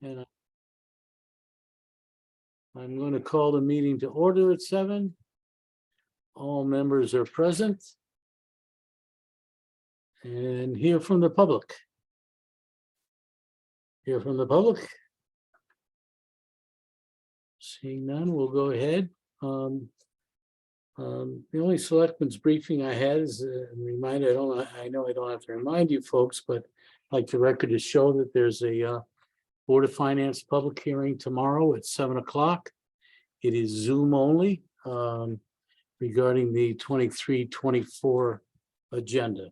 And I'm going to call the meeting to order at 7. All members are present. And hear from the public. Hear from the public. Seeing none, we'll go ahead. The only selectmen's briefing I had is a reminder. I know I don't have to remind you folks, but I'd like the record to show that there's a Board of Finance public hearing tomorrow at 7 o'clock. It is Zoom only regarding the 23-24 agenda.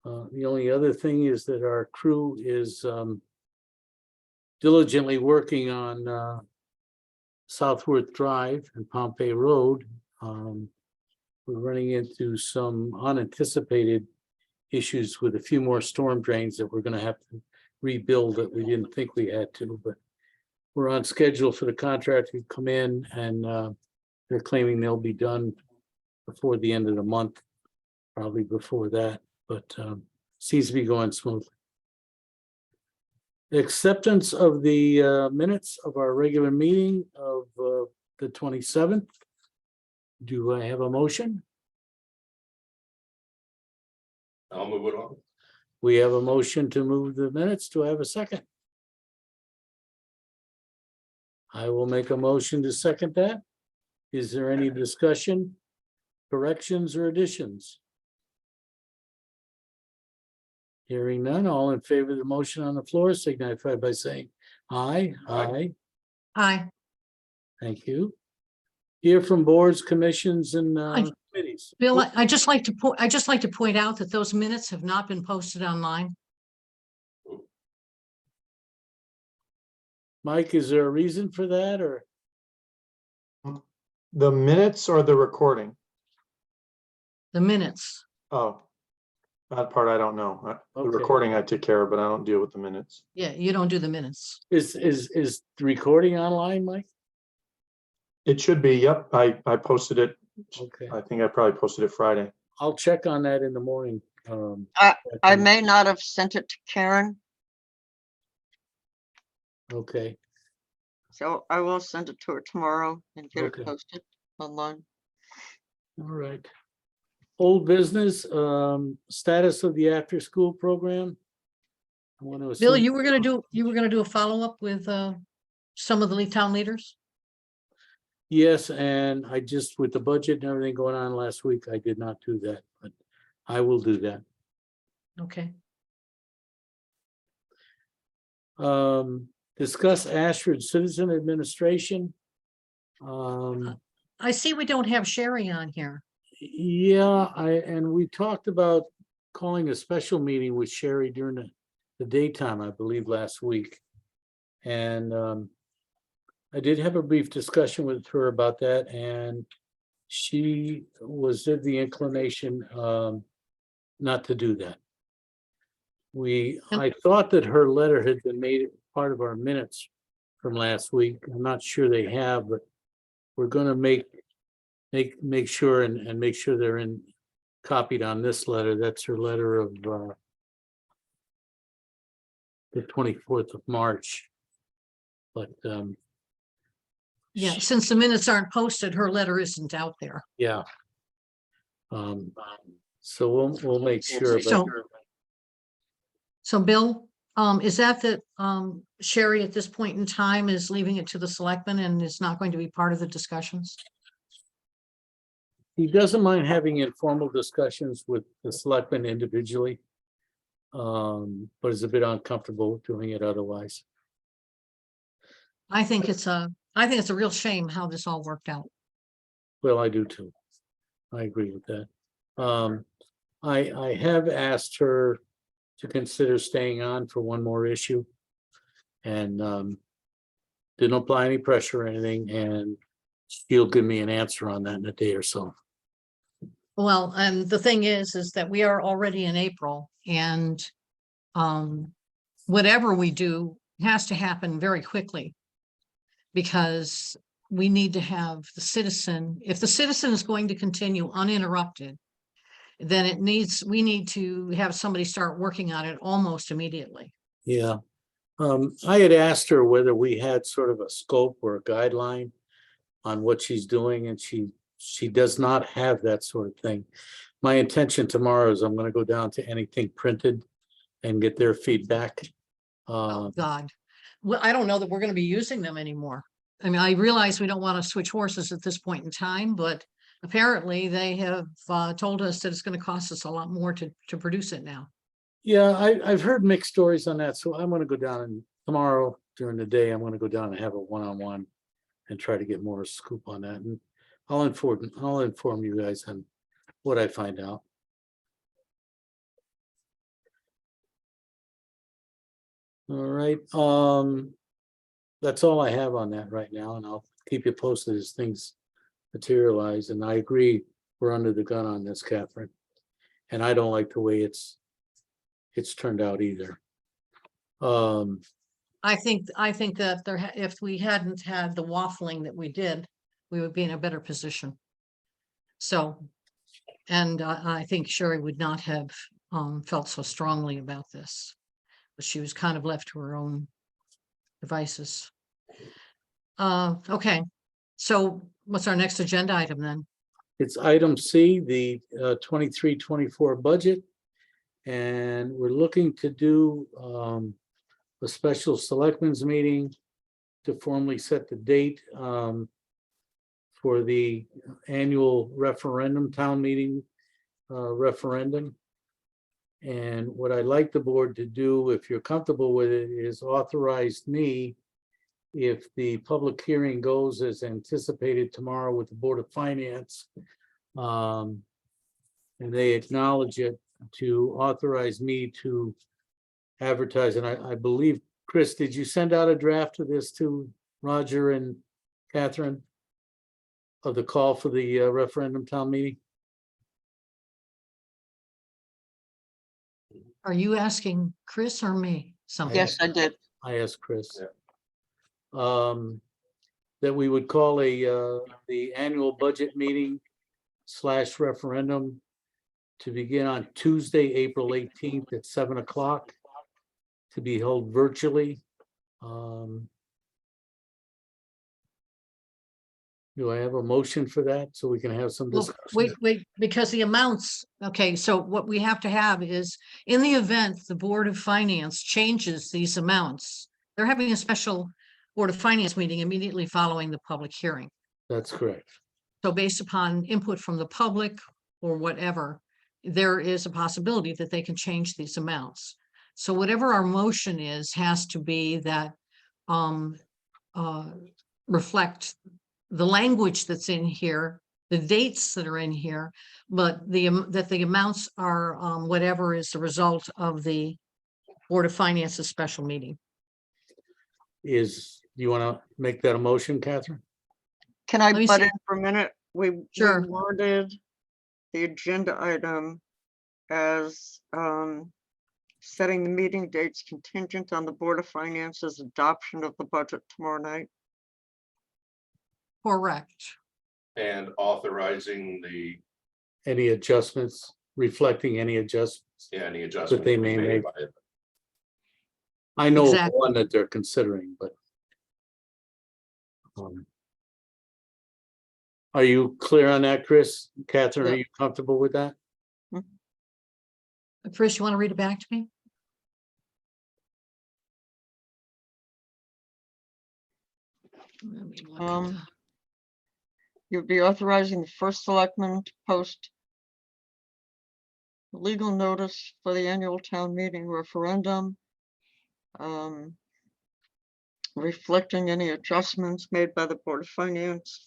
The only other thing is that our crew is diligently working on Southworth Drive and Pompey Road. We're running into some unanticipated issues with a few more storm drains that we're going to have to rebuild that we didn't think we had to, but we're on schedule for the contractor to come in, and they're claiming they'll be done before the end of the month, probably before that, but seems to be going smoothly. The acceptance of the minutes of our regular meeting of the 27th. Do I have a motion? I'll move it on. We have a motion to move the minutes. Do I have a second? I will make a motion to second that. Is there any discussion, corrections, or additions? Hearing none, all in favor of the motion on the floor signify by saying aye. Aye. Aye. Thank you. Hear from boards, commissions, and committees. Bill, I just like to point out that those minutes have not been posted online. Mike, is there a reason for that, or? The minutes or the recording? The minutes. Oh, that part I don't know. The Okay. recording I take care of, but I don't deal with the minutes. Yeah, you don't do the minutes. Is the recording online, Mike? It should be, yep. I posted it. Okay, I think I probably posted it Friday. I'll check on that in the morning. I may not have sent it to Karen, Okay, so I will send it to her tomorrow and get Okay. it posted online. all right. Old business, status of the after-school program. I want to Bill, assume- you were gonna do a follow-up with some of the town leaders? Yes, and I just, with the budget and everything going on last week, I did not do that, but I will do that. Okay. Discuss Ashford Citizen Administration. I see we don't have Sherry on here. Yeah, and we talked about calling a special meeting with Sherry during the daytime, I believe, last week. And I did have a brief discussion with her about that, and she was of the inclination not to do that. I thought that her letter had been made part of our minutes from last week. I'm not sure they have, but we're gonna make sure and make sure they're copied on this letter. That's her letter of the 24th of March. But Yeah, since the minutes aren't posted, her letter isn't out there. yeah. So we'll make sure. So Bill, is that Sherry at this point in time is leaving it to the selectmen and is not going to be part of the discussions? He doesn't mind having informal discussions with the selectmen individually, but is a bit uncomfortable doing it otherwise. I think it's a real shame how this all worked out. Well, I do too. I agree with that. I have asked her to consider staying on for one more issue, and didn't apply any pressure or anything, and she'll give me an answer on that in a day or so. Well, and the thing is that we are already in April, and whatever we do has to happen very quickly, because we need to have the citizen, if the citizen is going to continue uninterrupted, then we need to have somebody start working on it almost immediately. Yeah, I had asked her whether we had sort of a scope or a guideline on what she's doing, and she does not have that sort of thing. My intention tomorrow is I'm gonna go down to anything printed and get their feedback. Oh, God. Well, I don't know that we're gonna be using them anymore. I mean, I realize we don't want to switch horses at this point in time, but apparently they have told us that it's gonna cost us a lot more to produce it now. Yeah, I've heard mixed stories on that, so I'm gonna go down and tomorrow during the day, I'm gonna go down and have a one-on-one and try to get more scoop on that, and I'll inform you guys on what I find out. All right, that's all I have on that right now, and I'll keep you posted as things materialize, and I agree, we're under the gun on this, Catherine. And I don't like the way it's turned out either. I think that if we hadn't had the waffling that we did, we would be in a better position. So, and I think Sherry would not have felt so strongly about this, but she was kind of left to her own devices. Okay, so what's our next agenda item then? It's item C, the 23-24 budget. And we're looking to do a special selectmen's meeting to formally set the date for the annual referendum, town meeting referendum. And what I'd like the board to do, if you're comfortable with it, is authorize me, if the public hearing goes as anticipated tomorrow with the Board of Finance, and they acknowledge it, to authorize me to advertise. And I believe, Chris, did you send out a draft of this to Roger and Catherine of the call for the referendum town meeting? Are you asking Chris or me something? Yes, I did. I asked Chris. That we would call the annual budget meeting / referendum to begin on Tuesday, April 18th at 7 o'clock, to be held virtually. Do I have a motion for that so we can have some Well, discussion? wait, because the amounts, okay, so what we have to have is, in the event the Board of Finance changes these amounts, they're having a special Board of Finance meeting immediately following the public hearing. That's correct. So based upon input from the public or whatever, there is a possibility that they can change these amounts. So whatever our motion is, has to be that reflect the language that's in here, the dates that are in here, but that the amounts are whatever is the result of the Board of Finance's special meeting. Do you want to make that a motion, Catherine? Can I Let me butt see. in for a minute? We Sure. worded the agenda item as setting the meeting dates contingent on the Board of Finance's adoption of the budget tomorrow night. Correct. And authorizing Any adjustments, reflecting any adjustments? any adjustment. they may make. by it. I know of Exactly. one that they're considering, but. Are you clear on that, Chris? Catherine, are Yeah. you comfortable with that? Chris, you want to read it back to me? Let me look at Um, the- You'd be authorizing the first selectman to post legal notice for the annual town meeting referendum, reflecting any adjustments made by the Board of Finance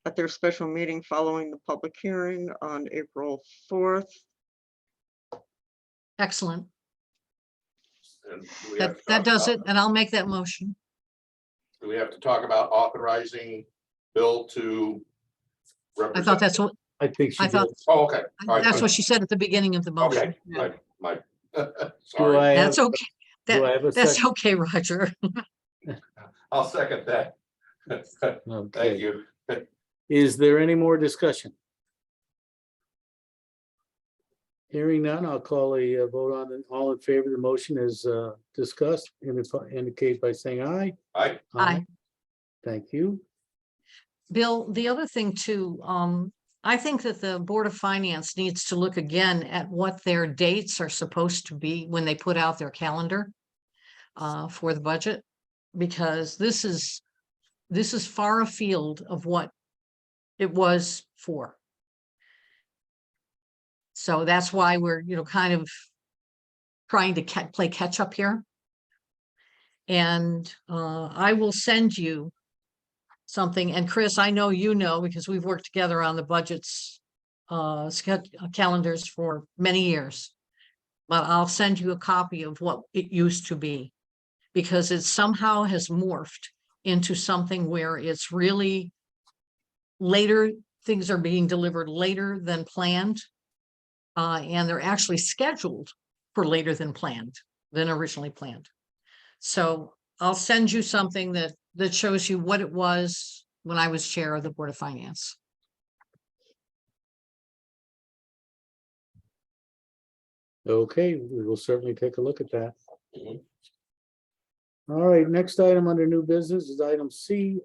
at their special meeting following the public hearing on April 4th. Excellent. And do we have to That talk does about- it, and I'll make that motion. Do we have to talk about authorizing Bill to I represent? thought that's what, I think she I thought- did. Oh, okay. All right, that's good. what she said at the beginning of the motion. Okay, my, Do sorry, I have, That's okay. do I have a That's second? okay, Roger. I'll second that. Thank Okay. you. Is there any more discussion? Hearing none, I'll call a vote on it. All in favor of the motion as discussed, indicate by saying aye. Aye. Thank you. Bill, the other thing too, I think that the Board of Finance needs to look again at what their dates are supposed to be when they put out their calendar for the budget, because this is far afield of what it was for. So that's why we're, kind of trying to play catch up here. And I will send you something. And Chris, I know because we've worked together on the budgets, calendars for many years. But I'll send you a copy of what it used to be, because it somehow has morphed into something where it's really later, things are being delivered later than planned. And they're actually scheduled for later than originally planned. So I'll send you something that shows you what it was when I was chair of the Board of Finance. Okay, we will certainly take a look at that. Mhm. All right, next item under new business is item C.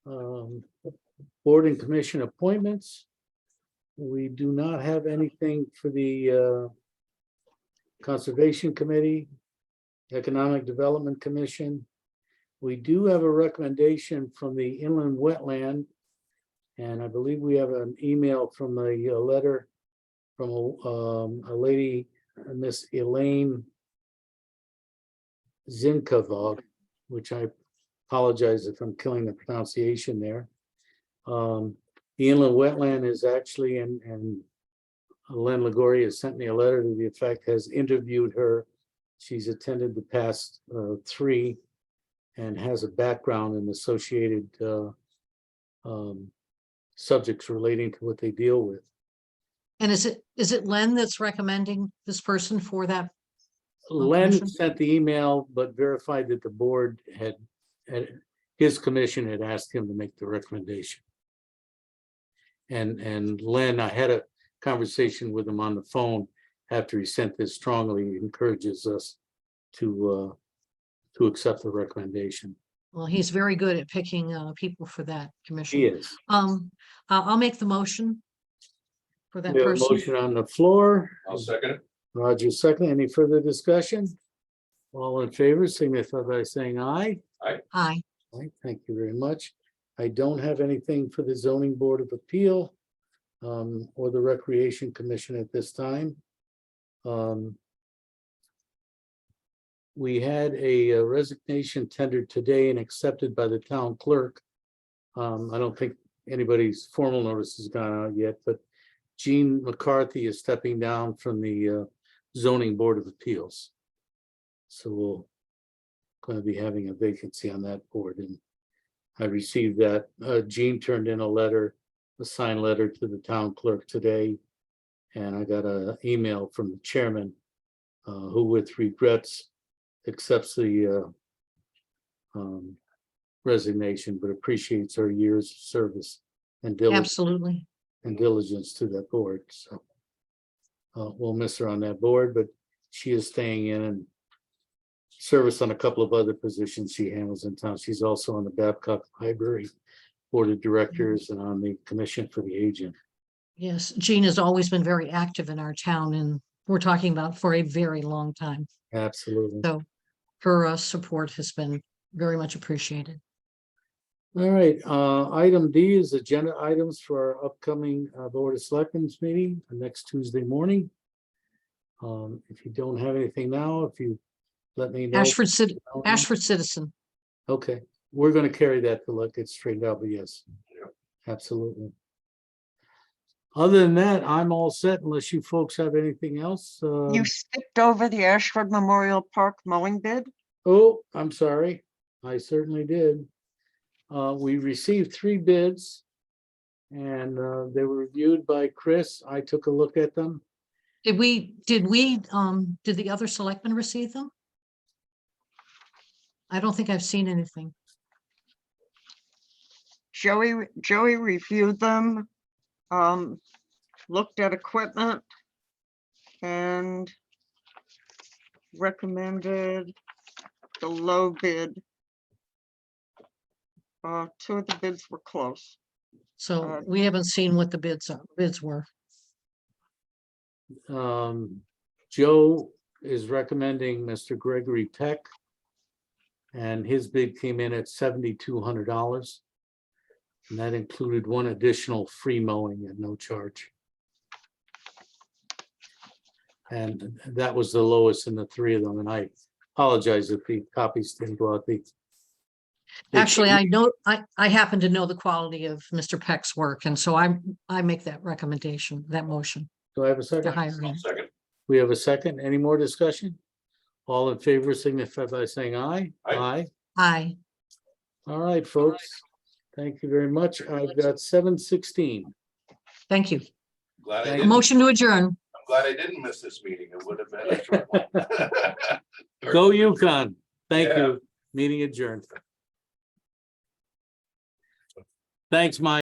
Board and commission appointments. We do not have anything for the Conservation Committee, Economic Development Commission. We do have a recommendation from the Inland Wetland, and I believe we have an email from a letter from a lady, Miss Elaine Zinkavog, which I apologize if I'm killing the pronunciation there. The Inland Wetland is actually, and Len Liguori has sent me a letter to the effect, has interviewed her. She's attended the past 3 and has a background in associated subjects relating to what they deal with. And is it Len that's recommending this person for that? Len commission? sent the email, but verified that the board had his commission had asked him to make the recommendation. And Len, I had a conversation with him on the phone after he sent this, strongly encourages us to accept the recommendation. Well, he's very good at picking people for that commission. He is. I'll make the motion for that We have a person. motion on the floor. I'll second it. Roger second. Any further discussion? All in favor, signify by saying aye. Aye. Aye, thank you very much. I don't have anything for the Zoning Board of Appeal or the Recreation Commission at this time. We had a resignation tendered today and accepted by the town clerk. I don't think anybody's formal notice has gone out yet, but Jean McCarthy is stepping down from the Zoning Board of Appeals. So we're going to be having a vacancy on that board, and I received that. Jean turned in a letter, a signed letter to the town clerk today, and I got an email from the chairman who with regrets accepts the resignation, but appreciates her years of service and Absolutely. diligence to that board. So we'll miss her on that board, but she is staying in and service on a couple of other positions she handles in town. She's also on the Babcock Library Board of Directors and on the Commission for the Aging. Yes, Jean has always been very active in our town, and we're talking about for a very long time. Absolutely. So her support has been very much appreciated. All right, item D is agenda items for our upcoming Board of Selectmen's meeting next Tuesday morning. If you don't have anything now, if you let me know. Ashford Citizen. Okay, we're going to carry that to look it straightened out, but yes, absolutely. Other than that, I'm all set unless you folks have anything else. You skipped over the Ashford Memorial Park mowing bid? Oh, I'm sorry. I certainly did. We received 3 bids and they were reviewed by Chris. I took a look at them. Did the other selectmen receive them? I don't think I've seen anything. Joey reviewed them. looked at equipment and recommended the low bid. Two of the bids were close. So we haven't seen what the bids were. Joe is recommending Mr. Gregory Peck. And his bid came in at $7,200. And that included one additional free mowing at no charge. And that was the lowest in the three of them, and I apologize if the copies didn't go out. Actually, I know, I happen to know the quality of Mr. Peck's work, and so I make that recommendation, that motion Do I have a to second? hire him. Second. We have a second. Any more discussion? All in favor signify by saying aye. Aye. Aye. All right, folks. Thank you very much. I've got 7:16. Thank you. Glad I Thank- didn't, Motion to adjourn. I'm glad I didn't miss this meeting. It would have been a short one. Go UConn. Thank Yeah. you. Meeting adjourned. Thanks, Mike.